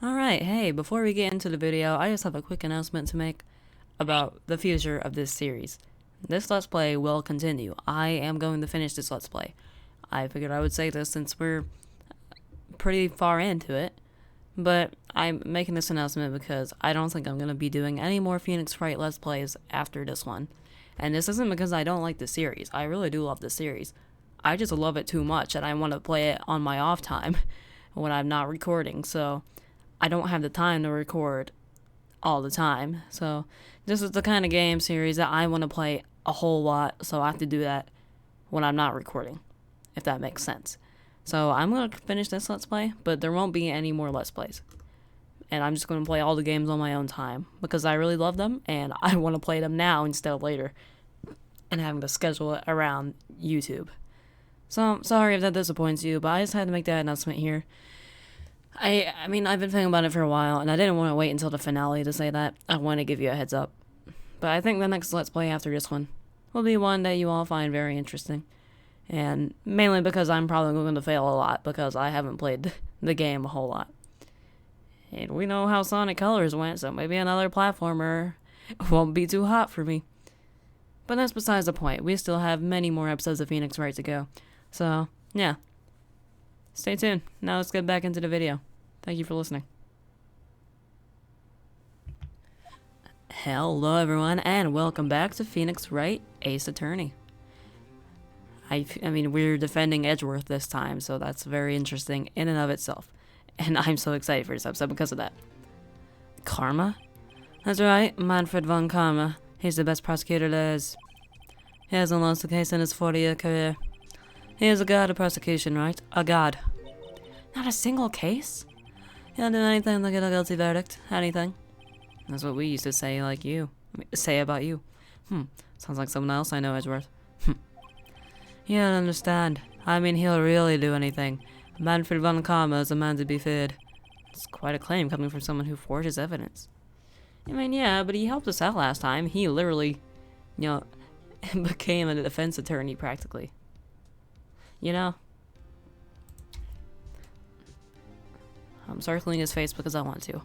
Alright, hey, before we get into the video, I just have a quick announcement to make about the future of this series. This Let's Play will continue. I am going to finish this Let's Play. I figured I would say this since we're pretty far into it, but I'm making this announcement because I don't think I'm going to be doing any more Phoenix Wright Let's Plays after this one. And this isn't because I don't like the series. I really do love the series. I just love it too much and I want to play it on my off time when I'm not recording, so I don't have the time to record all the time. So this is the kind of game series that I want to play a whole lot, so I have to do that when I'm not recording, if that makes sense. So I'm going to finish this Let's Play, but there won't be any more Let's Plays. And I'm just going to play all the games on my own time because I really love them and I want to play them now instead of later and having to schedule it around YouTube. So sorry if that disappoints you, but I just had to make that announcement here. I mean, I've been thinking about it for a while, and I didn't want to wait until the finale to say that. I want to give you a heads up. But I think the next Let's Play after this one will be one that you all find very interesting. And mainly because I'm probably going to fail a lot, because I haven't played the game a whole lot. And we know how Sonic Colors went, so maybe another platformer won't be too hot for me. But that's besides the point. We still have many more episodes of Phoenix Wright to go. So, yeah. Stay tuned. Now let's get back into the video. Thank you for listening. Hello everyone, and welcome back to Phoenix Wright Ace Attorney. I mean, we're defending Edgeworth this time, so that's very interesting in and of itself. And I'm so excited for this episode because of that. Karma? That's right, Manfred von Karma. He's the best prosecutor there is. He hasn't lost a case in his 40-year career. He is a god of prosecution, right? A god. Not a single case? He didn't do anything to get a guilty verdict. Anything. That's what we used to say like you. Say about you. Sounds like someone else I know, Edgeworth. You don't understand. I mean, he'll really do anything. Manfred von Karma is a man to be feared. It's quite a claim coming from someone who forges evidence. I mean, yeah, but he helped us out last time. He literally, became a defense attorney practically. You know? I'm circling his face because I want to.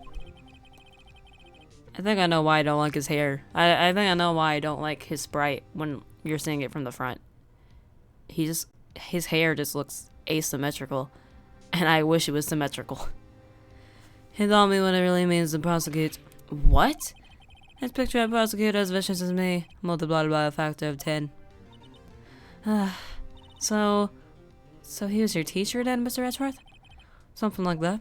I think I know why I don't like his hair. I think I know why I don't like his sprite when you're seeing it from the front. His hair just looks asymmetrical, and I wish it was symmetrical. He told me what it really means to prosecute. What? Let's picture a prosecutor as vicious as me, multiplied by a factor of 10. So he was your teacher then, Mr. Edgeworth? Something like that.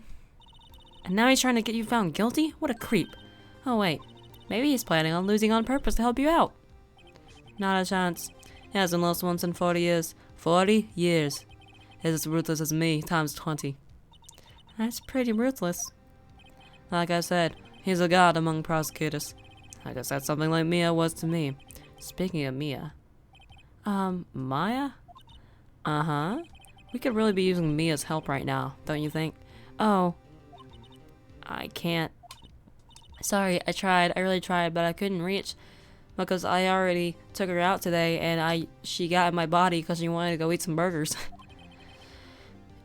And now he's trying to get you found guilty? What a creep. Oh wait, maybe he's planning on losing on purpose to help you out. Not a chance. He hasn't lost once in 40 years. 40 years. He's as ruthless as me, times 20. That's pretty ruthless. Like I said, he's a god among prosecutors. I guess that's something like Mia was to me. Speaking of Mia. Maya? Uh-huh. We could really be using Mia's help right now, don't you think? Oh. I can't. Sorry, I tried. I really tried, but I couldn't reach. Because I already took her out today, and she got in my body because she wanted to go eat some burgers.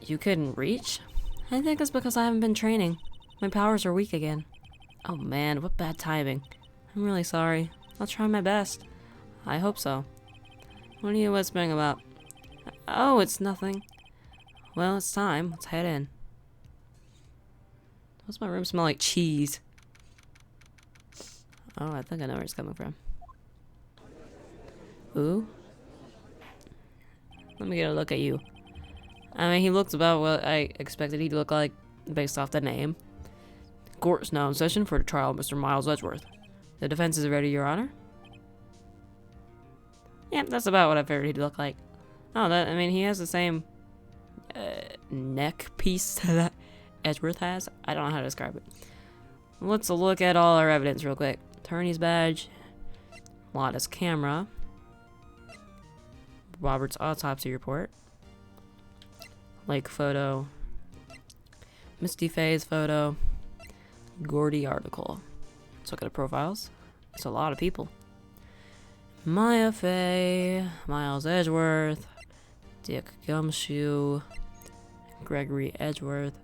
You couldn't reach? I think it's because I haven't been training. My powers are weak again. Oh man, what bad timing. I'm really sorry. I'll try my best. I hope so. What are you whispering about? Oh, it's nothing. Well, it's time. Let's head in. Does my room smell like cheese? Oh, I think I know where it's coming from. Ooh. Let me get a look at you. I mean, he looks about what I expected he'd look like based off the name. Court's now in session for the trial of Mr. Miles Edgeworth. The defense is ready, Your Honor. Yeah, that's about what I figured he'd look like. Oh, I mean, he has the same neck piece that Edgeworth has. I don't know how to describe it. Let's look at all our evidence real quick. Attorney's badge, Lotta's camera, Robert's autopsy report, Lake photo, Misty Faye's photo, Gordy article. Let's look at the profiles. It's a lot of people. Maya Faye, Miles Edgeworth, Dick Gumshoe, Gregory Edgeworth,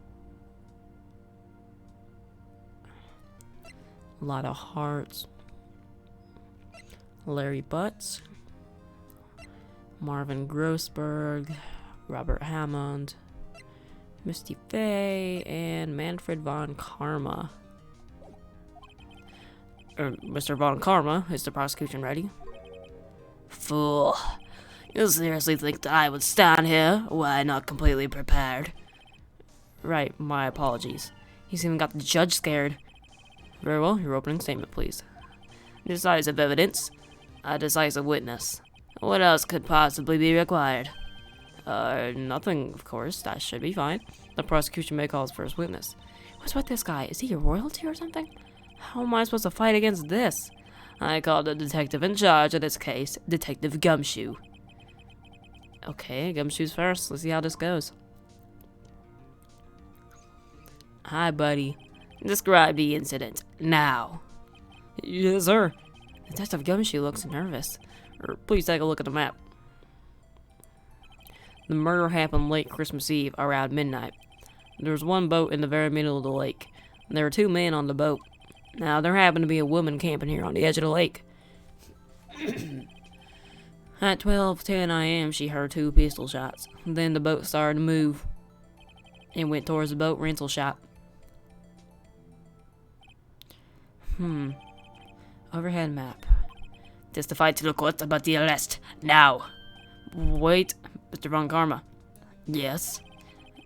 A lot of hearts. Larry Butts. Marvin Grossberg. Robert Hammond. Misty Fay. And Manfred von Karma. Mr. von Karma, is the prosecution ready? Fool. You seriously think that I would stand here? Why, not completely prepared? Right, my apologies. He's even got the judge scared. Very well, your opening statement, please. Decisive evidence. A decisive witness. What else could possibly be required? Nothing, of course. That should be fine. The prosecution may call his first witness. What's with this guy? Is he a royalty or something? How am I supposed to fight against this? I called the detective in charge of this case, Detective Gumshoe. Okay, Gumshoe's first. Let's see how this goes. Hi, buddy. Describe the incident, now. Yes, sir. Detective Gumshoe looks nervous. Please take a look at the map. The murder happened late Christmas Eve, around midnight. There was one boat in the very middle of the lake. There were 2 men on the boat. Now, there happened to be a woman camping here on the edge of the lake. At 12:10 a.m., she heard 2 pistol shots. Then the boat started to move and went towards the boat rental shop. Overhead map. Testify to the court about the arrest, now. Wait, Mr. Von Karma. Yes?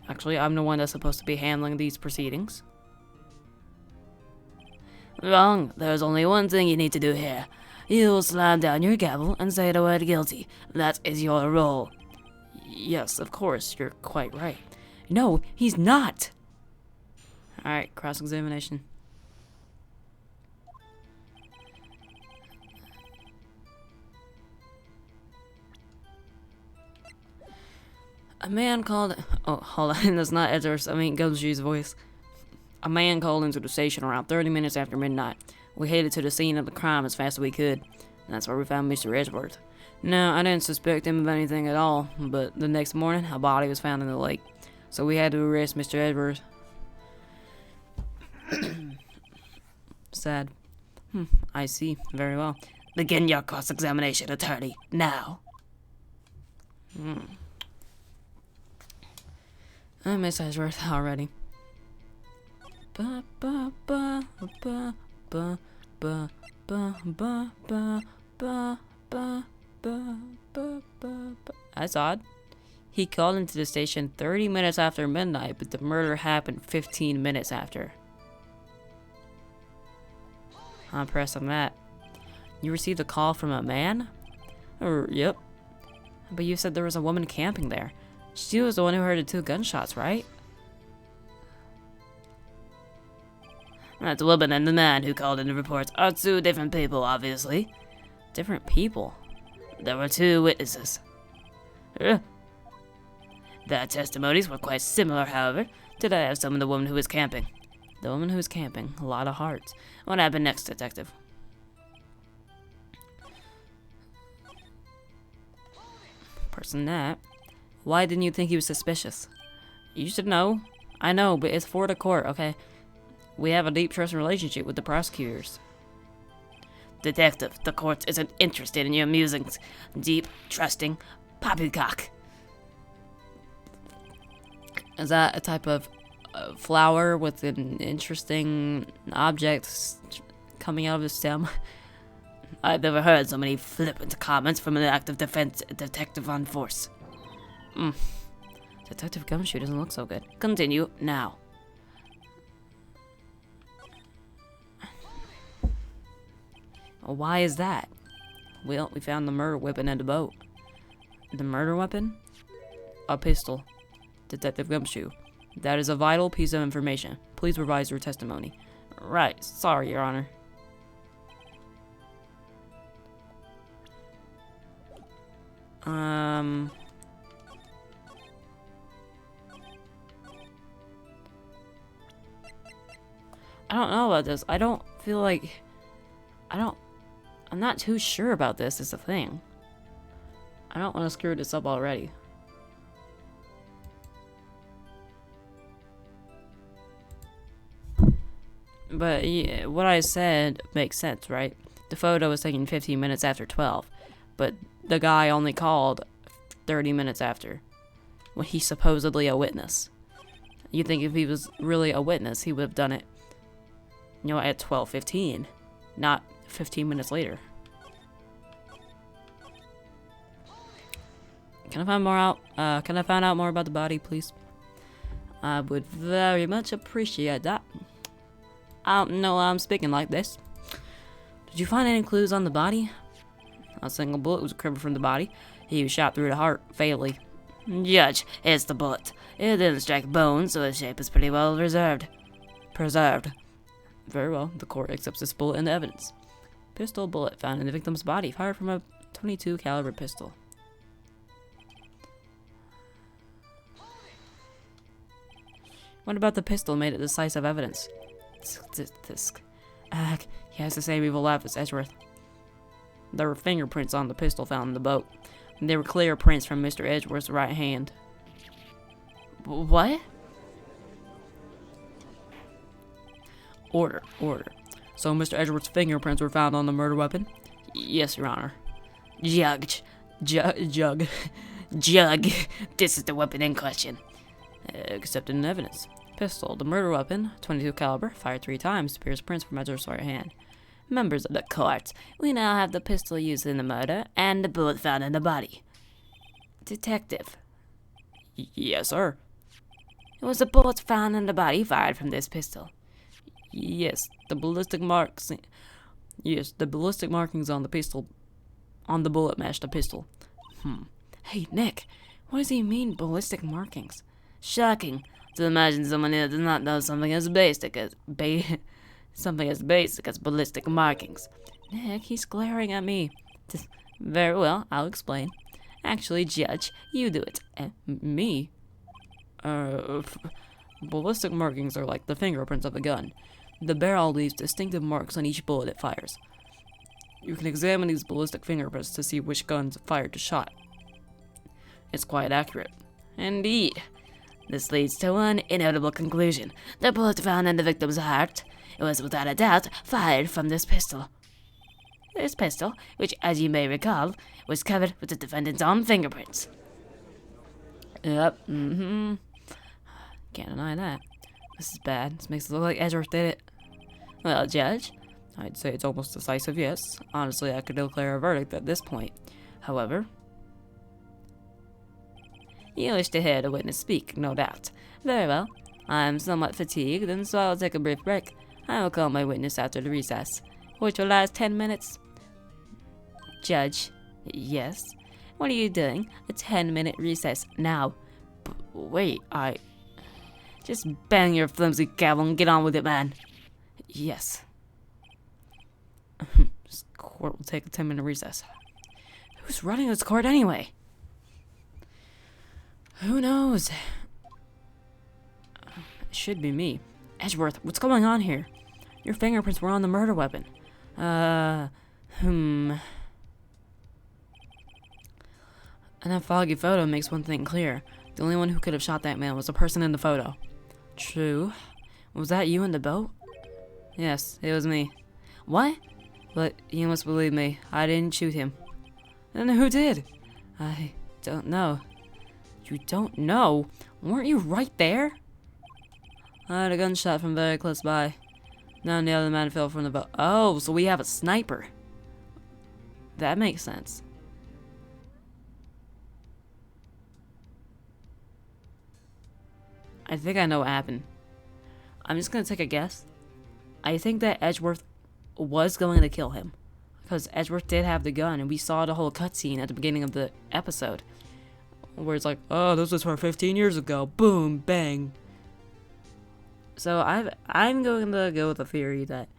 Actually, I'm the one that's supposed to be handling these proceedings. Wrong. There's only one thing you need to do here. You slam down your gavel and say the word guilty. That is your role. Yes, of course. You're quite right. No, he's not. Alright, cross-examination. A man called... Oh, hold on. That's not Edwards. I mean, Gumshoe's voice. A man called into the station around 30 minutes after midnight. We headed to the scene of the crime as fast as we could. That's where we found Mr. Edgeworth. No, I didn't suspect him of anything at all, but the next morning, a body was found in the lake. So we had to arrest Mr. Edgeworth. Sad. I see. Very well. Begin your cross-examination, attorney. Now. Miss Edgeworth, already. That's odd. He called into the station 30 minutes after midnight, but the murder happened 15 minutes after. I'm impressed on that. You received a call from a man? Yep. But you said there was a woman camping there. She was the one who heard the 2 gunshots, right? That woman and the man who called in the reports are 2 different people, obviously. Different people? There were 2 witnesses. Their testimonies were quite similar, however, to that of some of the woman who was camping. The woman who was camping. A lot of hearts. What happened next, detective? Person that. Why didn't you think he was suspicious? You should know. I know, but it's for the court, okay? We have a deep trust relationship with the prosecutors. Detective, the court isn't interested in your musings. Deep, trusting, poppycock. Is that a type of flower with an interesting object coming out of the stem? I've never heard so many flippant comments from an active defense detective on force. Detective Gumshoe doesn't look so good. Continue now. Why is that? Well, we found the murder weapon in the boat. The murder weapon? A pistol. Detective Gumshoe. That is a vital piece of information. Please revise your testimony. Right. Sorry, Your Honor. I don't know about this. I don't feel like... I'm not too sure about this is the thing. I don't want to screw this up already. But yeah, what I said makes sense, right? The photo was taken 15 minutes after 12, but the guy only called 30 minutes after, when he's supposedly a witness. You think if he was really a witness, he would have done it, at 12:15, not 15 minutes later. Can I find out more about the body, please? I would very much appreciate that. I don't know why I'm speaking like this. Did you find any clues on the body? A single bullet was recovered from the body. He was shot through the heart, fatally. Judge, it's the bullet. It didn't strike bone, so the shape is pretty well preserved. Very well. The court accepts this bullet into evidence. Pistol bullet found in the victim's body, fired from a .22 caliber pistol. What about the pistol made it decisive evidence? He has the same evil laugh as Edgeworth. There were fingerprints on the pistol found in the boat. They were clear prints from Mr. Edgeworth's right hand. What? Order. So Mr. Edgeworth's fingerprints were found on the murder weapon? Yes, Your Honor. Jug. This is the weapon in question. Accepted in evidence. Pistol, the murder weapon, .22 caliber, fired 3 times, appears prints from Edgeworth's right hand. Members of the court, we now have the pistol used in the murder and the bullet found in the body. Detective. Yes, sir. It was the bullet found in the body fired from this pistol. Yes, the ballistic marks. Yes, the ballistic markings on the pistol, on the bullet matched the pistol. Hey, Nick, what does he mean, ballistic markings? Shocking to imagine someone here does not know something as basic as ballistic markings. Nick, he's glaring at me. Very well, I'll explain. Actually, Judge, you do it. Me? Ballistic markings are like the fingerprints of a gun. The barrel leaves distinctive marks on each bullet it fires. You can examine these ballistic fingerprints to see which guns fired the shot. It's quite accurate. Indeed. This leads to one inevitable conclusion. The bullet found in the victim's heart, it was without a doubt fired from this pistol. This pistol, which, as you may recall, was covered with the defendant's own fingerprints. Yep, Can't deny that. This is bad. This makes it look like Edgeworth did it. Well, Judge, I'd say it's almost decisive, yes. Honestly, I could declare a verdict at this point. However, you wish to hear the witness speak, no doubt. Very well. I'm somewhat fatigued, and so I'll take a brief break. I will call my witness after the recess, which will last 10 minutes. Judge, yes? What are you doing? A 10-minute recess now. Wait, Just bang your flimsy gavel and get on with it, man. Yes. This court will take a 10-minute recess. Who's running this court anyway? Who knows? It should be me. Edgeworth, what's going on here? Your fingerprints were on the murder weapon. And that foggy photo makes one thing clear. The only one who could have shot that man was the person in the photo. True. Was that you in the boat? Yes, it was me. What? But you must believe me. I didn't shoot him. Then who did? I don't know. You don't know? Weren't you right there? I had a gunshot from very close by. None of the other man fell from the boat. Oh, so we have a sniper. That makes sense. I think I know what happened. I'm just gonna take a guess. I think that Edgeworth was going to kill him. Because Edgeworth did have the gun, and we saw the whole cutscene at the beginning of the episode. Where it's like, oh, this was from 15 years ago. Boom, bang. So I'm going to go with the theory that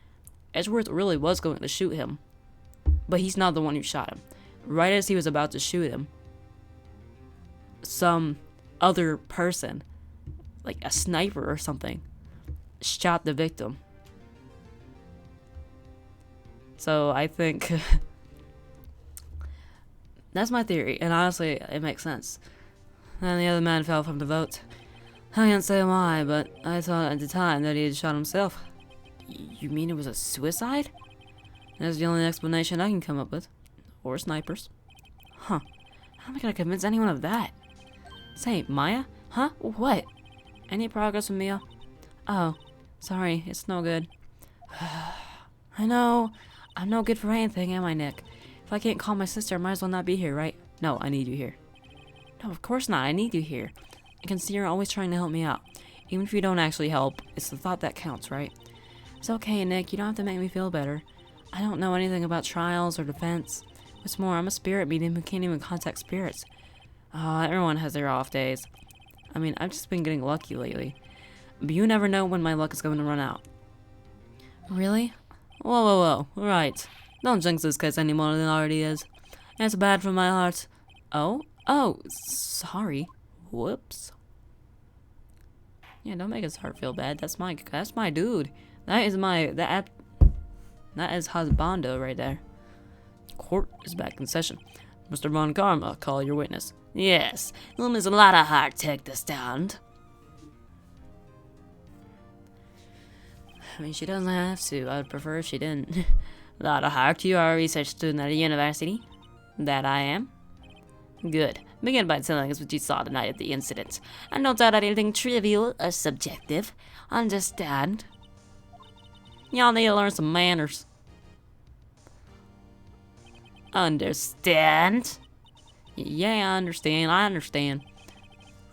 Edgeworth really was going to shoot him. But he's not the one who shot him. Right as he was about to shoot him, some other person, like a sniper or something, shot the victim. So I think that's my theory, and honestly, it makes sense. And the other man fell from the boat. I can't say why, but I thought at the time that he had shot himself. You mean it was a suicide? That's the only explanation I can come up with. Or snipers. Huh. How am I gonna convince anyone of that? Say, Maya? Huh? What? Any progress with Mia? Oh, sorry, it's no good. I know. I'm no good for anything, am I, Nick? If I can't call my sister, I might as well not be here, right? No, I need you here. No, of course not. I need you here. I can see you're always trying to help me out. Even if you don't actually help, it's the thought that counts, right? It's okay, Nick. You don't have to make me feel better. I don't know anything about trials or defense. What's more, I'm a spirit medium who can't even contact spirits. Everyone has their off days. I mean, I've just been getting lucky lately. But you never know when my luck is going to run out. Really? Whoa. Right. Don't jinx this case any more than it already is. It's bad for my heart. Oh, sorry. Whoops. Yeah, don't make his heart feel bad. That's my dude. That is husbando right there. Court is back in session. Mr. Von Karma, call your witness. Yes, it'll miss a lot of heart take to stand. I mean, she doesn't have to. I would prefer if she didn't. A lot of heart. You are a research student at a university. That I am. Good. Begin by telling us what you saw the night of the incident. And don't add anything trivial or subjective. Understand? Y'all need to learn some manners. Understand? Yeah, I understand.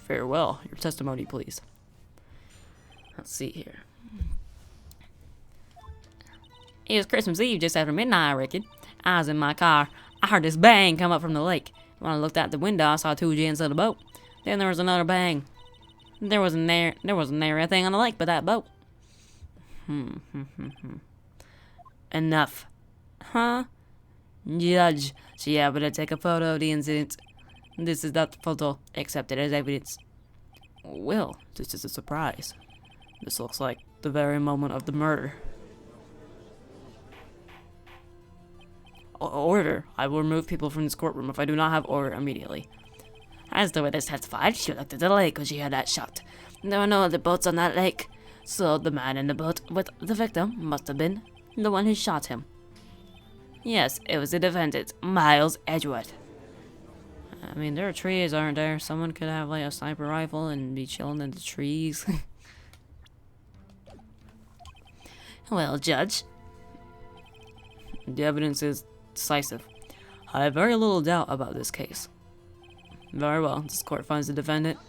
Very well. Your testimony, please. Let's see here. It was Christmas Eve just after midnight, I reckon. I was in my car. I heard this bang come up from the lake. When I looked out the window, I saw two gents in a boat. Then there was another bang. There wasn't anything on the lake but that boat. Enough. Huh? Judge, she happened to take a photo of the incident. This is not the photo accepted as evidence. Well, this is a surprise. This looks like the very moment of the murder. Order. I will remove people from this courtroom if I do not have order immediately. As the witness testified, she looked at the lake when she had that shot. There were no other boats on that lake, so the man in the boat with the victim must have been the one who shot him. Yes, it was the defendant, Miles Edgeworth. I mean, there are trees, aren't there? Someone could have like a sniper rifle and be chilling in the trees. Well, Judge, the evidence is decisive. I have very little doubt about this case. Very well, this court finds the defendant.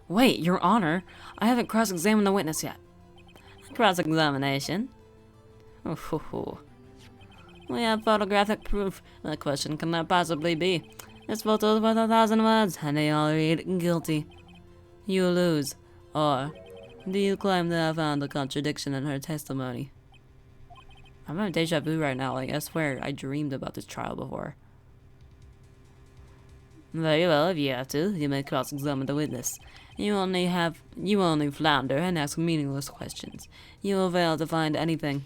Wait, Your Honor, I haven't cross-examined the witness yet. Cross-examination? We have photographic proof. The question cannot possibly be. This photo is worth 1,000 words, and they all read guilty. You lose. Or, do you claim that I found a contradiction in her testimony? I'm having deja vu right now. Like, I swear, I dreamed about this trial before. Very well, if you have to, you may cross-examine the witness. You only flounder and ask meaningless questions. You will fail to find anything.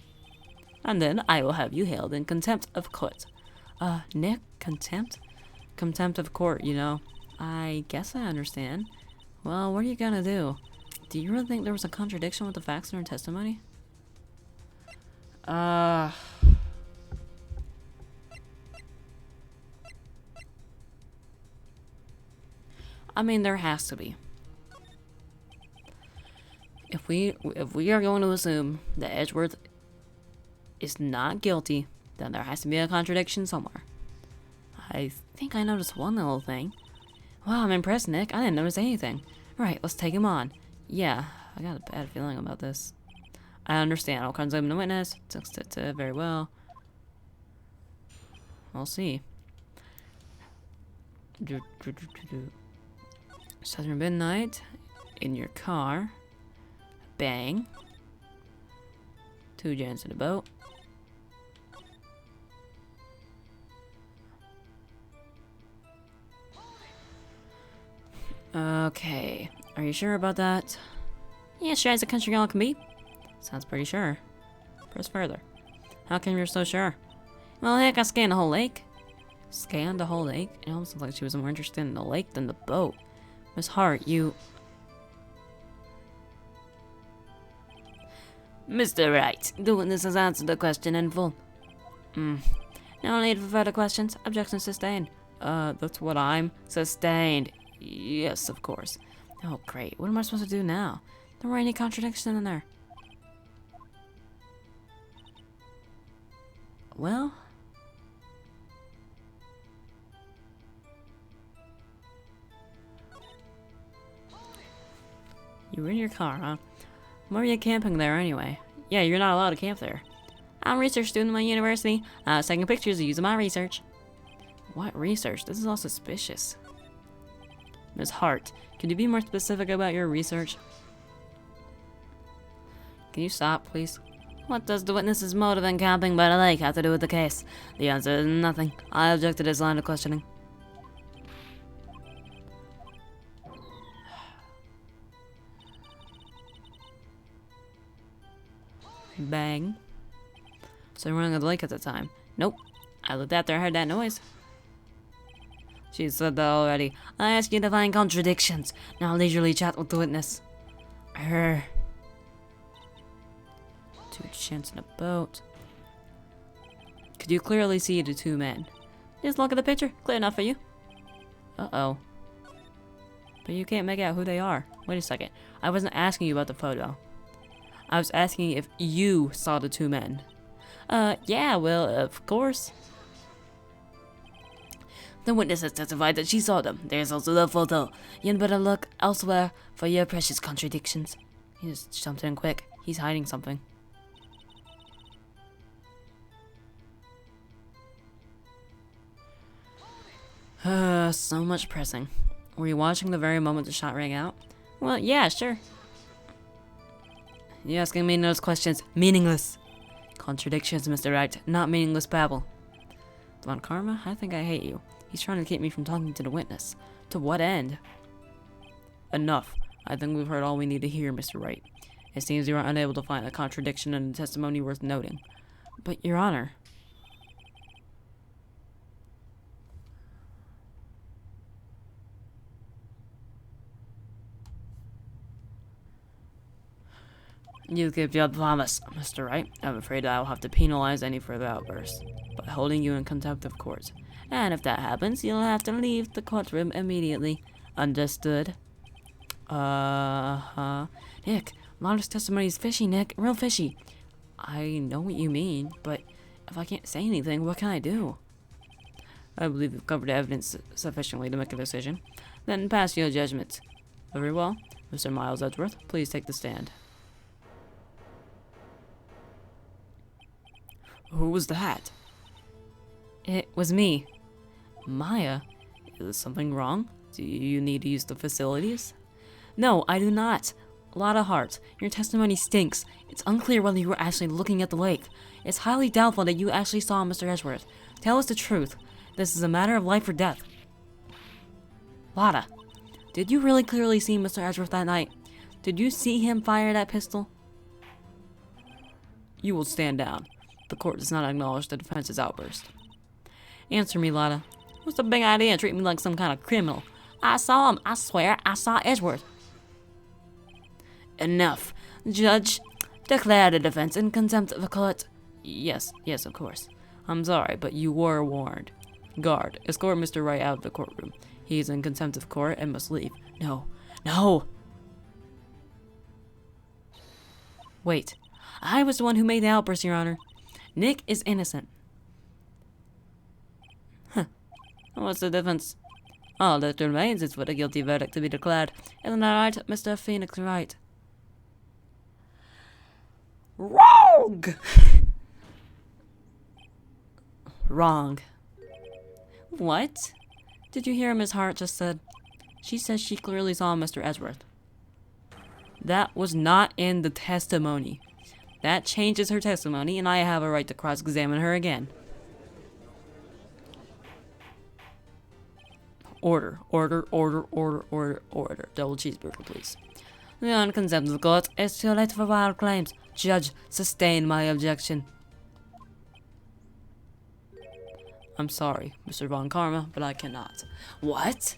And then I will have you held in contempt of court. Nick, contempt? Contempt of court, you know. I guess I understand. Well, what are you gonna do? Do you really think there was a contradiction with the facts in her testimony? I mean, there has to be. If we are going to assume that Edgeworth is not guilty, then there has to be a contradiction somewhere. I think I noticed one little thing. Wow, I'm impressed, Nick. I didn't notice anything. Right, let's take him on. Yeah, I got a bad feeling about this. I understand. I'll consume the witness. Very well. We'll see. Southern midnight. In your car. Bang. Two gents in a boat. Okay. Are you sure about that? Yeah, sure as a country girl can be. Sounds pretty sure. Press further. How come you're so sure? Well, heck, I scanned the whole lake. Scanned the whole lake? It almost looks like she was more interested in the lake than the boat. Miss Hart, you... Mr. Wright, the witness has answered the question in full. No need for further questions. Objection sustained. That's what I'm... Sustained. Yes, of course. Oh, great. What am I supposed to do now? There were any contradiction in there. Well... You were in your car, huh? Why were you camping there anyway? Yeah, you're not allowed to camp there. I'm a research student at my university. I was taking pictures using my research. What research? This is all suspicious. Ms. Hart, can you be more specific about your research? Can you stop, please? What does the witness's motive in camping by the lake have to do with the case? The answer is nothing. I object to this line of questioning. Bang. So you were on the lake at the time? Nope. I looked out there, heard that noise. She said that already. I asked you to find contradictions. Now leisurely chat with the witness. Her. Two chants in a boat. Could you clearly see the two men? Just look at the picture. Clear enough for you. Uh-oh. But you can't make out who they are. Wait a second. I wasn't asking you about the photo. I was asking if you saw the two men. Yeah, well, of course. The witness has testified that she saw them. There's also the photo. You'd better look elsewhere for your precious contradictions. He just jumped in quick. He's hiding something. So much pressing. Were you watching the very moment the shot rang out? Well, yeah, sure. You asking me those questions? Meaningless. Contradictions, Mr. Wright, not meaningless babble. Von Karma, I think I hate you. He's trying to keep me from talking to the witness. To what end? Enough. I think we've heard all we need to hear, Mr. Wright. It seems you are unable to find a contradiction in the testimony worth noting. But, Your Honor... You kept your promise, Mr. Wright. I'm afraid I will have to penalize any further outbursts by holding you in contempt of court. And if that happens, you'll have to leave the courtroom immediately. Understood? Nick, Lana's testimony is fishy, Nick. Real fishy. I know what you mean, but if I can't say anything, what can I do? I believe you've covered evidence sufficiently to make a decision. Then pass your judgment. Very well. Mr. Miles Edgeworth, please take the stand. Who was that? It was me. Maya? Is something wrong? Do you need to use the facilities? No, I do not. Lotta Hart, your testimony stinks. It's unclear whether you were actually looking at the lake. It's highly doubtful that you actually saw Mr. Edgeworth. Tell us the truth. This is a matter of life or death. Lotta, did you really clearly see Mr. Edgeworth that night? Did you see him fire that pistol? You will stand down. The court does not acknowledge the defense's outburst. Answer me, Lotta. What's the big idea treating me like some kind of criminal? I saw him. I swear I saw Edgeworth. Enough. Judge, declare the defense in contempt of the court. Yes, of course. I'm sorry, but you were warned. Guard, escort Mr. Wright out of the courtroom. He is in contempt of court and must leave. No. Wait. I was the one who made the outburst, Your Honor. Nick is innocent. Huh. What's the difference? All that remains is for the guilty verdict to be declared. Isn't that right, Mr. Phoenix Wright? Wrong! Wrong. What? Did you hear Miss Hart just said? She says she clearly saw Mr. Edgeworth. That was not in the testimony. That changes her testimony, and I have a right to cross-examine her again. Order. Double cheeseburger, please. The uncontempt of the court is too late for wild claims. Judge, sustain my objection. I'm sorry, Mr. Von Karma, but I cannot. What?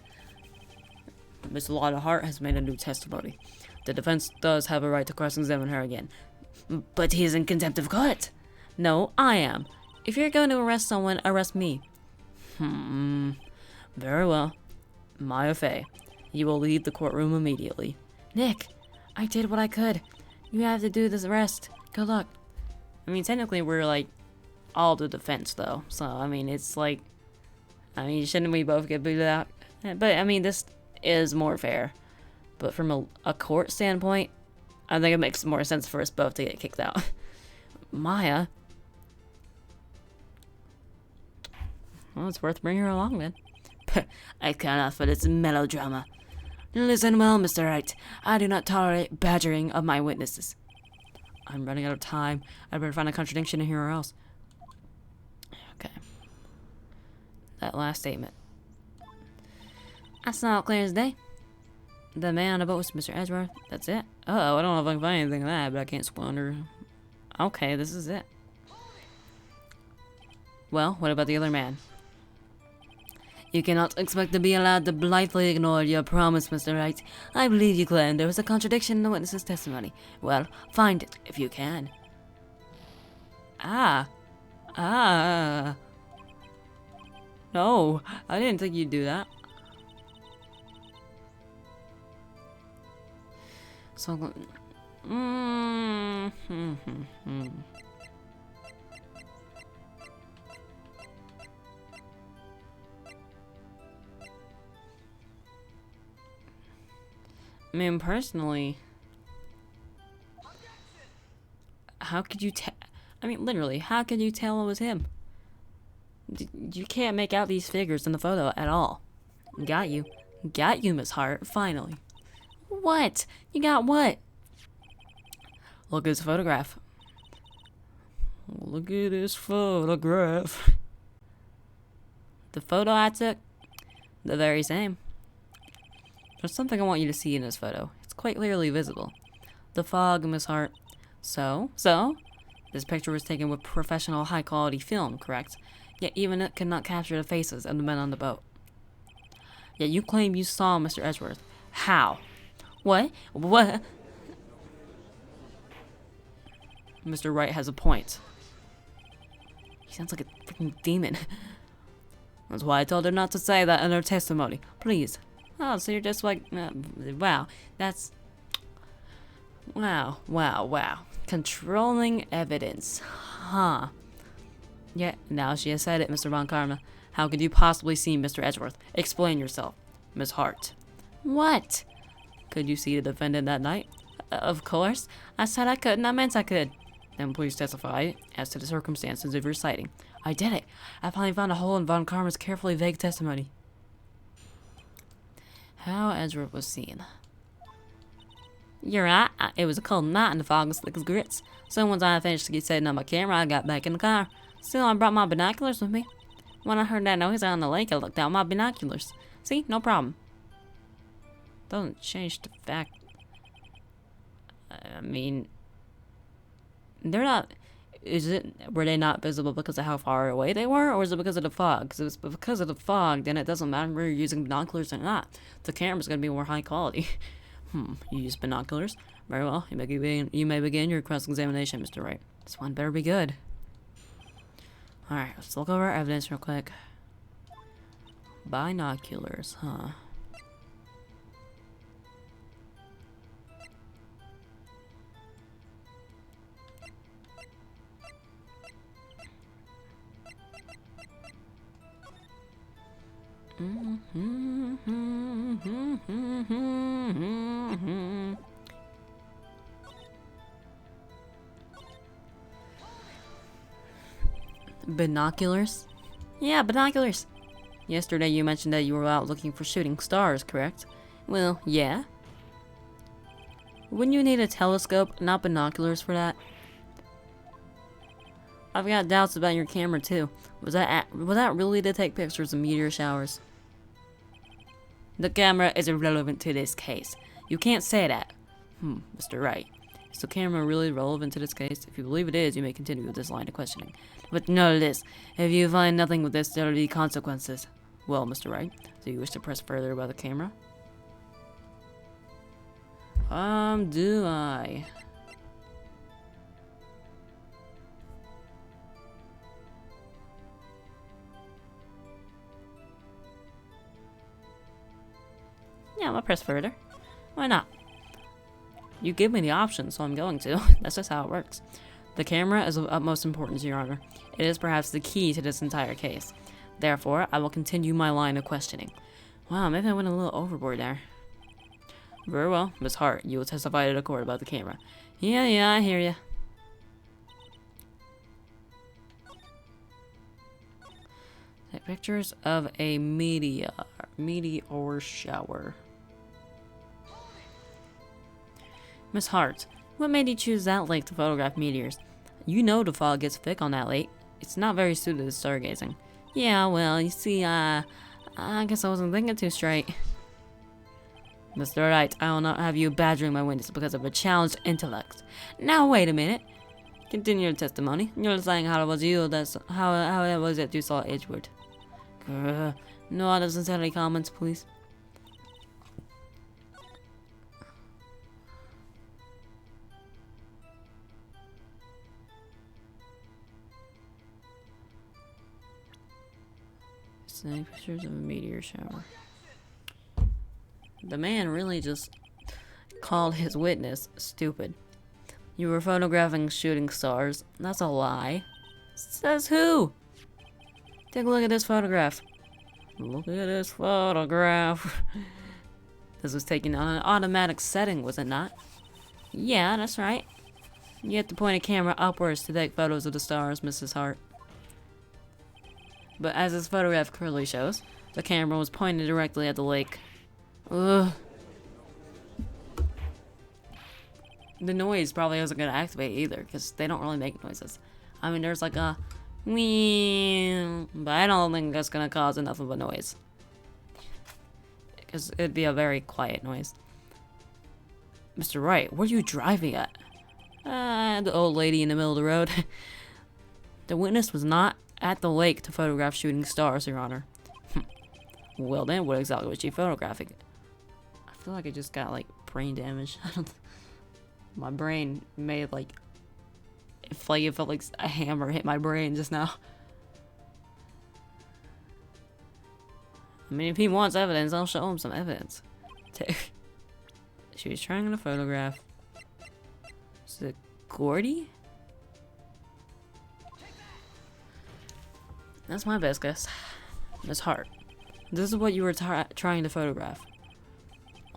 Miss Lotta Hart has made a new testimony. The defense does have a right to cross-examine her again. But he's in contempt of court. No, I am. If you're going to arrest someone, arrest me. Very well. Maya Fey, you will leave the courtroom immediately. Nick, I did what I could. You have to do this arrest. Good luck. I mean, technically, we're like all the defense, though. So, I mean, it's like, I mean, shouldn't we both get booted out? But, I mean, this is more fair. But from a court standpoint, I think it makes more sense for us both to get kicked out. Maya? Well, it's worth bringing her along, then. I cannot for this melodrama. Listen well, Mr. Wright. I do not tolerate badgering of my witnesses. I'm running out of time. I better find a contradiction in here or else. Okay. That last statement. That's not clear as day. The man on the boat was Mr. Edgeworth. That's it? Oh, I don't know if I can find anything in that, but I can't squander. Okay, this is it. Well, what about the other man? You cannot expect to be allowed to blithely ignore your promise, Mr. Wright. I believe you claimed there was a contradiction in the witness's testimony. Well, find it, if you can. No, I didn't think you'd do that. So, I mean, personally, how could you tell? I mean, literally, how could you tell it was him? You can't make out these figures in the photo at all. Got you. Got you, Miss Hart, finally. What? You got what? Look at his photograph. Look at his photograph. The photo I took, the very same. There's something I want you to see in this photo. It's quite clearly visible. The fog, Miss Hart. So? This picture was taken with professional high-quality film, correct? Yet even it could not capture the faces of the men on the boat. Yet you claim you saw Mr. Edgeworth. How? What? What? Mr. Wright has a point. He sounds like a freaking demon. That's why I told her not to say that in her testimony. Please. Oh, so you're just like, wow, that's, wow. Controlling evidence, huh? Yeah, now she has said it, Mr. Von Karma. How could you possibly see Mr. Edgeworth? Explain yourself, Miss Hart. What? Could you see the defendant that night? Of course. I said I could, and I meant I could. Then please testify as to the circumstances of your sighting. I did it. I finally found a hole in Von Karma's carefully vague testimony. How Edgeworth was seen. You're right. It was a cold night and the fog was thick as grits. So once I finished setting up my camera, I got back in the car. Still, I brought my binoculars with me. When I heard that noise out on the lake, I looked out my binoculars. See? No problem. Doesn't change the fact. I mean, they're not. Were they not visible because of how far away they were, or is it because of the fog? Because if it's because of the fog, then it doesn't matter if you're using binoculars or not. The camera's going to be more high quality. You use binoculars? Very well. You may begin your cross-examination, Mr. Wright. This one better be good. Alright, let's look over our evidence real quick. Binoculars, huh? Binoculars? Yeah, binoculars. Yesterday you mentioned that you were out looking for shooting stars, correct? Well, yeah. Wouldn't you need a telescope, not binoculars for that? I've got doubts about your camera too. Was that really to take pictures of meteor showers? The camera is irrelevant to this case. You can't say that. Mr. Wright. Is the camera really relevant to this case? If you believe it is, you may continue with this line of questioning. But know this. If you find nothing with this, there will be consequences. Well, Mr. Wright, do you wish to press further about the camera? Do I? Yeah, I'm gonna press further. Why not? You give me the option, so I'm going to. That's just how it works. The camera is of utmost importance, Your Honor. It is perhaps the key to this entire case. Therefore, I will continue my line of questioning. Wow, maybe I went a little overboard there. Very well, Miss Hart, you will testify to the court about the camera. Yeah, I hear you. Take pictures of a meteor shower. Miss Hart, what made you choose that lake to photograph meteors? You know the fog gets thick on that lake. It's not very suited to stargazing. Yeah, well, you see, I guess I wasn't thinking too straight. Mr. Wright, I will not have you badgering my witness because of a challenged intellect. Now, wait a minute. Continue your testimony. You're saying how it was you how it was that you saw Edgewood. No unnecessary comments, please. Snake pictures of a meteor shower. The man really just called his witness stupid. You were photographing shooting stars. That's a lie. Says who? Take a look at this photograph. Look at this photograph. This was taken on an automatic setting, was it not? Yeah, that's right. You have to point a camera upwards to take photos of the stars, Mrs. Hart. But as this photograph clearly shows, the camera was pointed directly at the lake. Ugh. The noise probably isn't going to activate either, because they don't really make noises. I mean, there's like a wee, but I don't think that's going to cause enough of a noise. Because it'd be a very quiet noise. Mr. Wright, where are you driving at? The old lady in the middle of the road. The witness was not at the lake to photograph shooting stars, Your Honor. Well then, what exactly was she photographing? I feel like I just got like brain damage. My brain made like it felt like a hammer hit my brain just now. I mean, if he wants evidence, I'll show him some evidence. She was trying to photograph. Is it Gordy? That's my best guess. Miss Hart, this is what you were trying to photograph.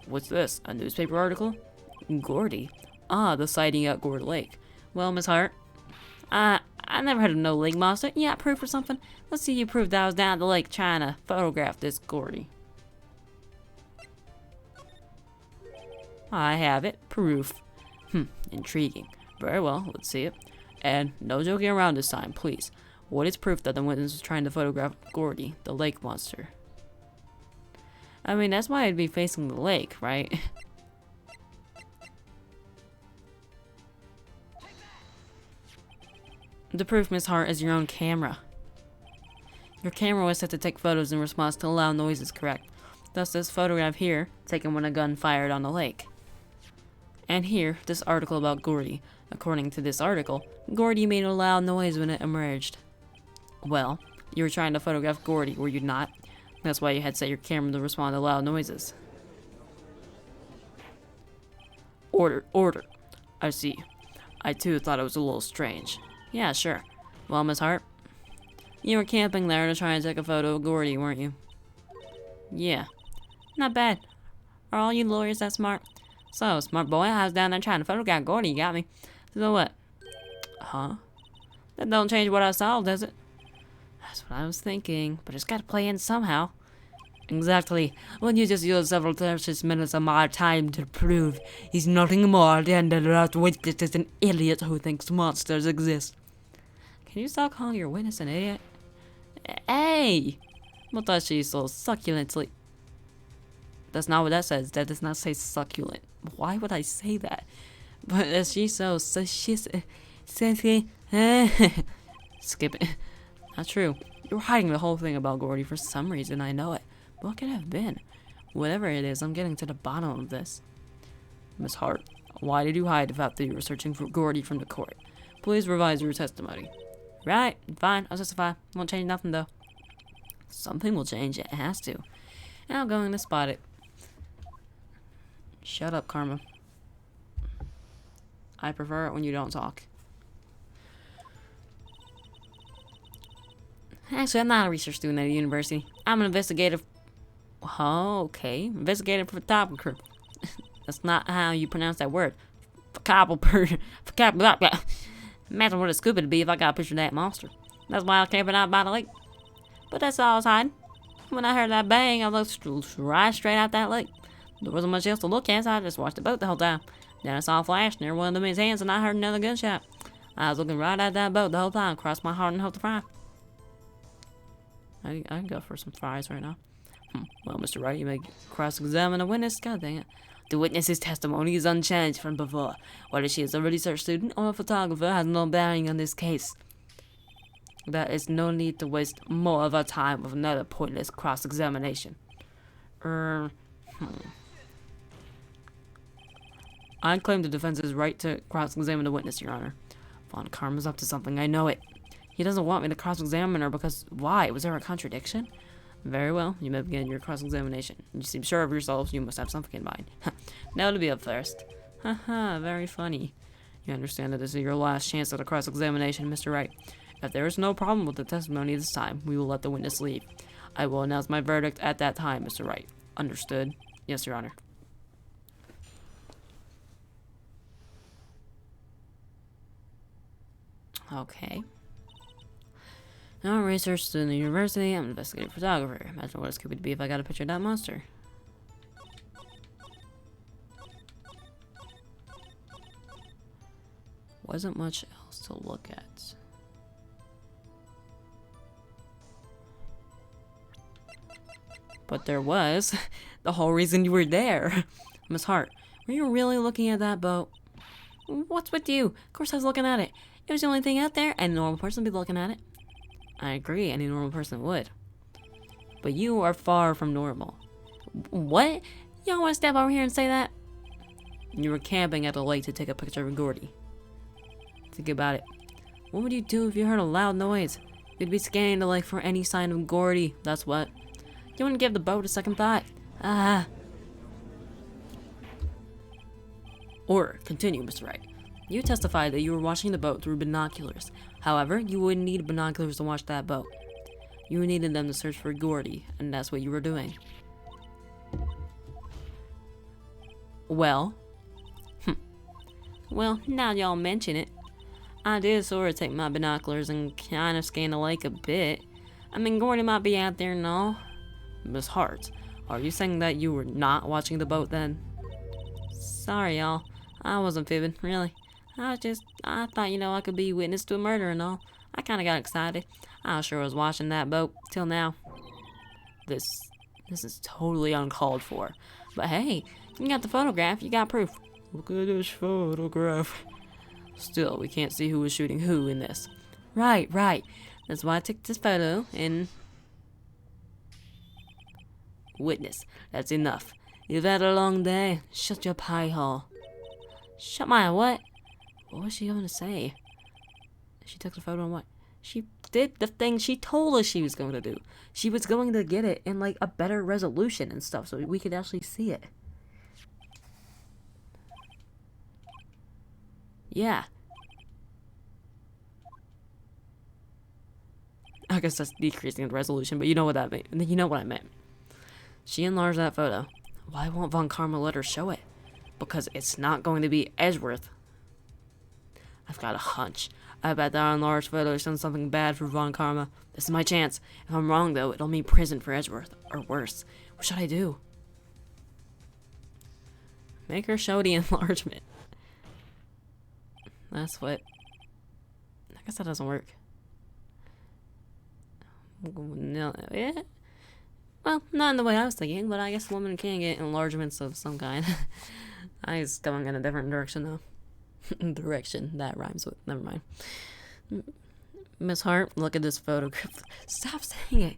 What's this? A newspaper article? Gordy? Ah, the sighting at Gordy Lake. Well, Miss Hart, I never heard of no lake monster. You got proof or something? Let's see you prove that I was down at the lake trying to photograph this Gordy. I have it. Proof. Intriguing. Very well, let's see it. And no joking around this time, please. What is proof that the witness was trying to photograph Gordy, the lake monster? I mean, that's why I'd be facing the lake, right? The proof, Miss Hart, is your own camera. Your camera was set to take photos in response to loud noises, correct? Thus, this photograph here, taken when a gun fired on the lake. And here, this article about Gordy. According to this article, Gordy made a loud noise when it emerged. Well, you were trying to photograph Gordy, were you not? That's why you had set your camera to respond to loud noises. Order, order. I see. I too thought it was a little strange. Yeah, sure. Well, Miss Hart, you were camping there to try and take a photo of Gordy, weren't you? Yeah. Not bad. Are all you lawyers that smart? So, smart boy, I was down there trying to photograph Gordy, you got me. So what? Huh? That don't change what I saw, does it? That's what I was thinking, but it's gotta play in somehow. Exactly. When you just use several precious minutes of my time to prove he's nothing more than the last witness is an idiot who thinks monsters exist. Can you stop calling your witness an idiot? Hey! What does she so succulently? That's not what that says. That does not say succulent. Why would I say that? But as she so she's skip it. Not true. You're hiding the whole thing about Gordy for some reason. I know it. What could it have been? Whatever it is, I'm getting to the bottom of this. Miss Hart, why did you hide the fact that you were searching for Gordy from the court? Please revise your testimony. Right, fine, I'll testify. Won't change nothing though. Something will change, it has to. And I'm going to spot it. Shut up, Karma. I prefer it when you don't talk. Actually, I'm not a research student at a university. I'm an investigative... Oh, okay. Investigative photographer. That's not how you pronounce that word. Imagine what a scuba would be if I got a picture of that monster. That's why I was camping out by the lake. But that's all I was hiding. When I heard that bang, I looked right straight out that lake. There wasn't much else to look at, so I just watched the boat the whole time. Then I saw a flash near one of the men's hands, and I heard another gunshot. I was looking right at that boat the whole time, crossed my heart and hoped to fry. I can go for some fries right now. Well, Mr. Wright, you may cross-examine a witness. God dang it. The witness's testimony is unchanged from before. Whether she is a research student or a photographer has no bearing on this case. There is no need to waste more of our time with another pointless cross-examination. I claim the defense's right to cross-examine the witness, Your Honor. Von Karma's up to something, I know it. He doesn't want me to cross-examine her because... Why? Was there a contradiction? Very well, you may begin your cross-examination. You seem sure of yourselves, you must have something in mind. Now to be up first. Haha, very funny. You understand that this is your last chance at a cross-examination, Mr. Wright. If there is no problem with the testimony this time, we will let the witness leave. I will announce my verdict at that time, Mr. Wright. Understood? Yes, Your Honor. Okay. I'm a research student at the university. I'm an investigative photographer. Imagine what it's going to be if I got a picture of that monster. Wasn't much else to look at. But there was. The whole reason you were there. Miss Hart, were you really looking at that boat? What's with you? Of course I was looking at it. It was the only thing out there, and a normal person would be looking at it. I agree, any normal person would. But you are far from normal. What? Y'all want to step over here and say that? You were camping at the lake to take a picture of Gordy. Think about it. What would you do if you heard a loud noise? You'd be scanning the lake for any sign of Gordy, that's what. You wouldn't give the boat a second thought. Or, continue, Mr. Wright. You testified that you were watching the boat through binoculars. However, you wouldn't need binoculars to watch that boat. You needed them to search for Gordy, and that's what you were doing. Well? Well, now y'all mention it. I did sort of take my binoculars and kind of scan the lake a bit. I mean, Gordy might be out there and all. Miss Hart, are you saying that you were not watching the boat then? Sorry, y'all. I wasn't fibbing, really. I thought, you know, I could be witness to a murder and all. I kind of got excited. I sure was watching that boat till now. This is totally uncalled for. But hey, you got the photograph, you got proof. Look at this photograph. Still, we can't see who was shooting who in this. Right. That's why I took this photo and... Witness, that's enough. You've had a long day. Shut your pie hole. Shut my what? What was she going to say? She took the photo and what? She did the thing she told us she was going to do. She was going to get it in like a better resolution and stuff so we could actually see it. Yeah. I guess that's decreasing the resolution, but you know what that meant. You know what I meant. She enlarged that photo. Why won't Von Karma let her show it? Because it's not going to be Edgeworth. I've got a hunch. I bet that enlarged photo has done something bad for Von Karma. This is my chance. If I'm wrong, though, it'll mean prison for Edgeworth. Or worse. What should I do? Make her show the enlargement. That's what... I guess that doesn't work. No, yeah. Well, not in the way I was thinking, but I guess a woman can get enlargements of some kind. I was going in a different direction, though. Direction. That rhymes with... Never mind. Miss Hart, look at this photograph. Stop saying it.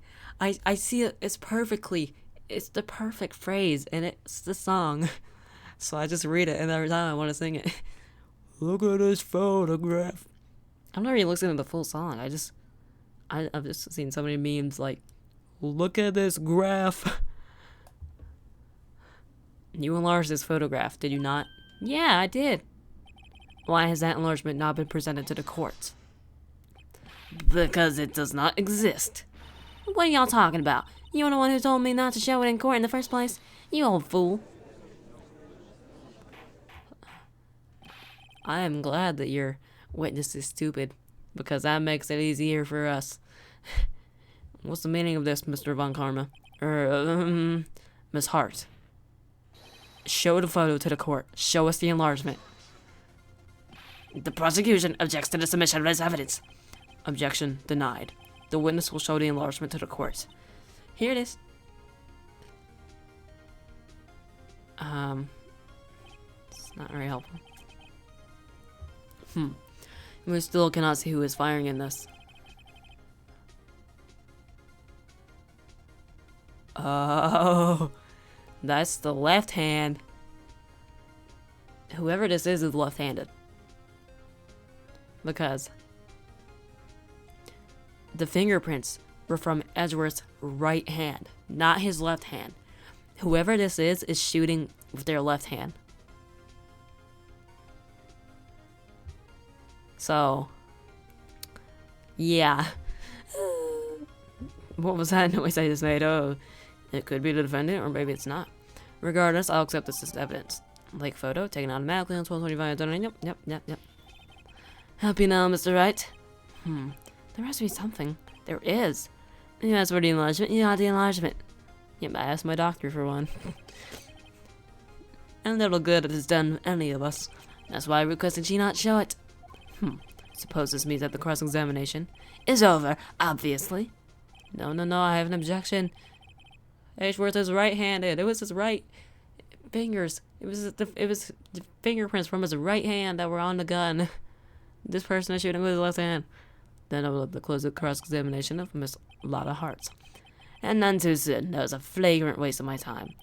I see it. It's perfectly... It's the perfect phrase, and it's the song. So I just read it, and every time I want to sing it. Look at this photograph. I've never even listened to the full song. I've just seen so many memes like, look at this graph. You enlarged this photograph, did you not? Yeah, I did. Why has that enlargement not been presented to the court? Because it does not exist. What are y'all talking about? You're the one who told me not to show it in court in the first place? You old fool. I am glad that your witness is stupid, because that makes it easier for us. What's the meaning of this, Mr. Von Karma? Miss Hart. Show the photo to the court. Show us the enlargement. The prosecution objects to the submission of this evidence. Objection denied. The witness will show the enlargement to the court. Here it is. It's not very helpful. We still cannot see who is firing in this. Oh, that's the left hand. Whoever this is left-handed. Because the fingerprints were from Edgeworth's right hand, not his left hand. Whoever this is shooting with their left hand. So, yeah. What was that noise I just made? Oh, it could be the defendant, or maybe it's not. Regardless, I'll accept this as evidence. Like photo, taken automatically on 1225. Yep. Help you now, Mr. Wright. There has to be something. There is. You asked for the enlargement, you got the enlargement. Yep, I asked my doctor for one. And little good it has done any of us. That's why I requested she not show it. Suppose this means that the cross-examination is over, obviously. No, I have an objection. Edgeworth is right-handed. It was his right fingers. It was the fingerprints from his right hand that were on the gun. This person is shooting with his left hand. Then I will close the cross-examination of Miss Lotta Hart. And none too soon. That was a flagrant waste of my time.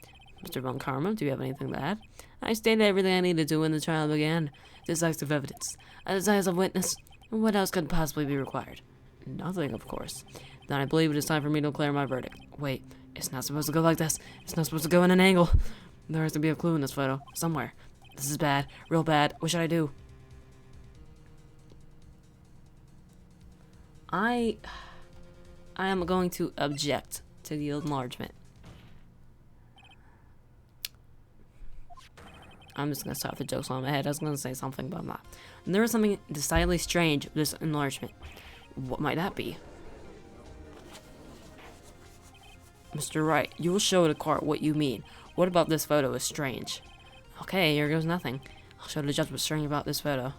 Mr. Von Karma, do you have anything to add? I stated everything I needed to when the trial began. Decisive evidence. A decisive witness. What else could possibly be required? Nothing, of course. Then I believe it is time for me to declare my verdict. Wait, it's not supposed to go like this. It's not supposed to go in an angle. There has to be a clue in this photo. Somewhere. This is bad. Real bad. What should I do? I am going to object to the enlargement. I'm just going to stop the jokes on my head. I was going to say something, but I'm not. And there is something decidedly strange with this enlargement. What might that be? Mr. Wright, you will show the court what you mean. What about this photo is strange? Okay, here goes nothing. I'll show the judge what's strange about this photo.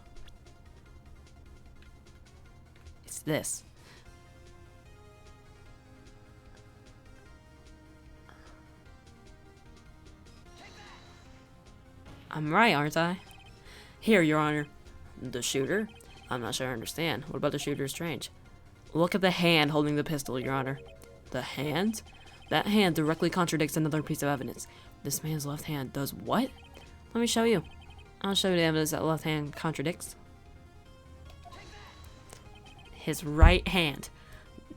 It's this. I'm right, aren't I? Here, Your Honor. The shooter? I'm not sure I understand. What about the shooter is strange? Look at the hand holding the pistol, Your Honor. The hand? That hand directly contradicts another piece of evidence. This man's left hand does what? Let me show you. I'll show you the evidence that left hand contradicts. His right hand.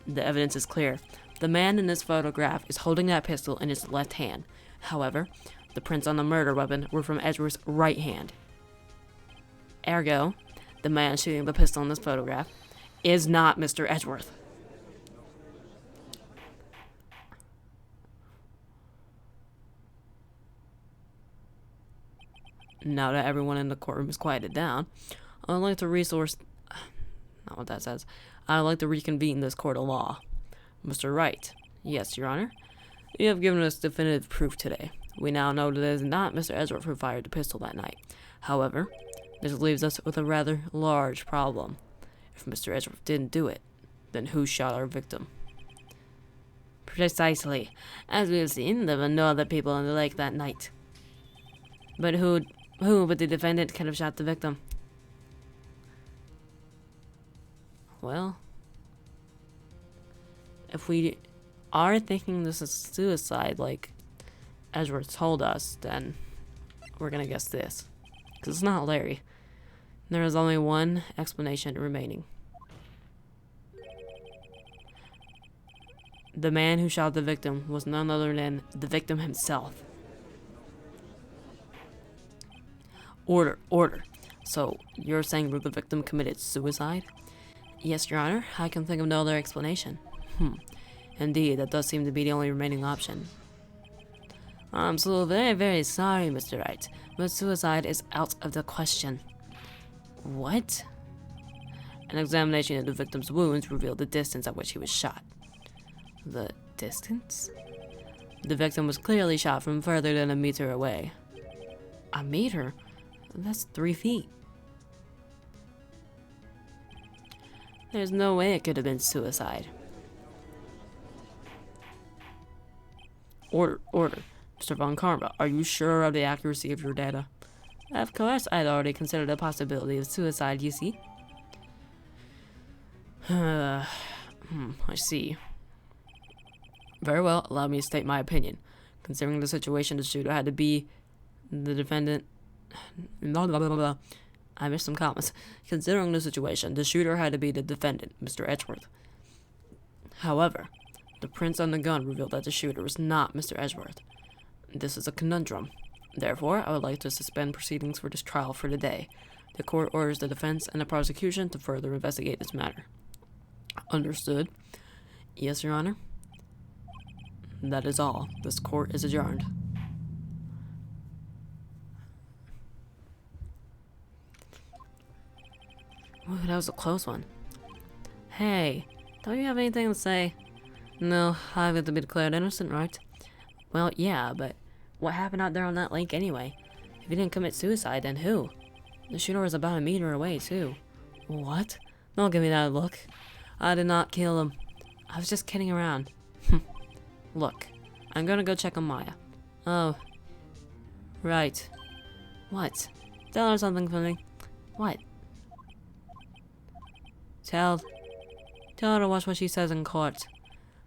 The evidence is clear. The man in this photograph is holding that pistol in his left hand. However, the prints on the murder weapon were from Edgeworth's right hand. Ergo, the man shooting the pistol in this photograph is not Mr. Edgeworth. Now that everyone in the courtroom is quieted down, I'd like to not what that says. I'd like to reconvene this court of law. Mr. Wright. Yes, Your Honor. You have given us definitive proof today. We now know that it is not Mr. Edgeworth who fired the pistol that night. However, this leaves us with a rather large problem. If Mr. Edgeworth didn't do it, then who shot our victim? Precisely. As we have seen, there were no other people on the lake that night. But who but the defendant could have shot the victim? Well, if we are thinking this is suicide, like Edgeworth told us, then we're gonna guess this. Because it's not Larry. There is only one explanation remaining. The man who shot the victim was none other than the victim himself. Order, order. So, you're saying that the victim committed suicide? Yes, Your Honor. I can think of no other explanation. Indeed, that does seem to be the only remaining option. I'm so very, very sorry, Mr. Wright, but suicide is out of the question. What? An examination of the victim's wounds revealed the distance at which he was shot. The distance? The victim was clearly shot from further than a meter away. A meter? That's 3 feet. There's no way it could have been suicide. Order, order. Mr. Von Karma, are you sure of the accuracy of your data? Of course, I'd already considered the possibility of suicide, you see. I see. Very well, allow me to state my opinion. Considering the situation, the shooter had to be the defendant. Blah, blah, blah, blah. I missed some commas. Considering the situation, the shooter had to be the defendant, Mr. Edgeworth. However, the prints on the gun revealed that the shooter was not Mr. Edgeworth. This is a conundrum. Therefore, I would like to suspend proceedings for this trial for today. The court orders the defense and the prosecution to further investigate this matter. Understood. Yes, Your Honor. That is all. This court is adjourned. Ooh, that was a close one. Hey, don't you have anything to say? No, I have to be declared innocent, right? Well, yeah, but what happened out there on that lake anyway? If he didn't commit suicide, then who? The shooter was about a meter away, too. What? Don't give me that look. I did not kill him. I was just kidding around. Look, I'm gonna go check on Maya. Oh. Right. What? Tell her something funny. What? Tell her to watch what she says in court.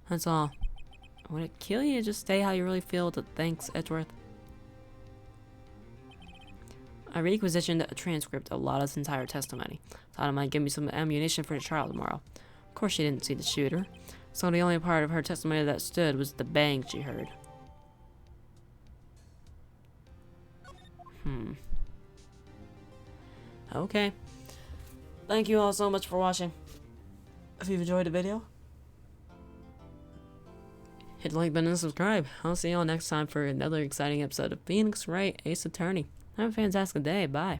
That's all. Would it kill you to just say how you really feel with the thanks, Edgeworth? I requisitioned a transcript of Lotta's entire testimony. Thought it might give me some ammunition for the trial tomorrow. Of course she didn't see the shooter, so the only part of her testimony that stood was the bang she heard. Okay. Thank you all so much for watching. If you've enjoyed the video, hit the like button and subscribe. I'll see you all next time for another exciting episode of Phoenix Wright Ace Attorney. Have a fantastic day. Bye.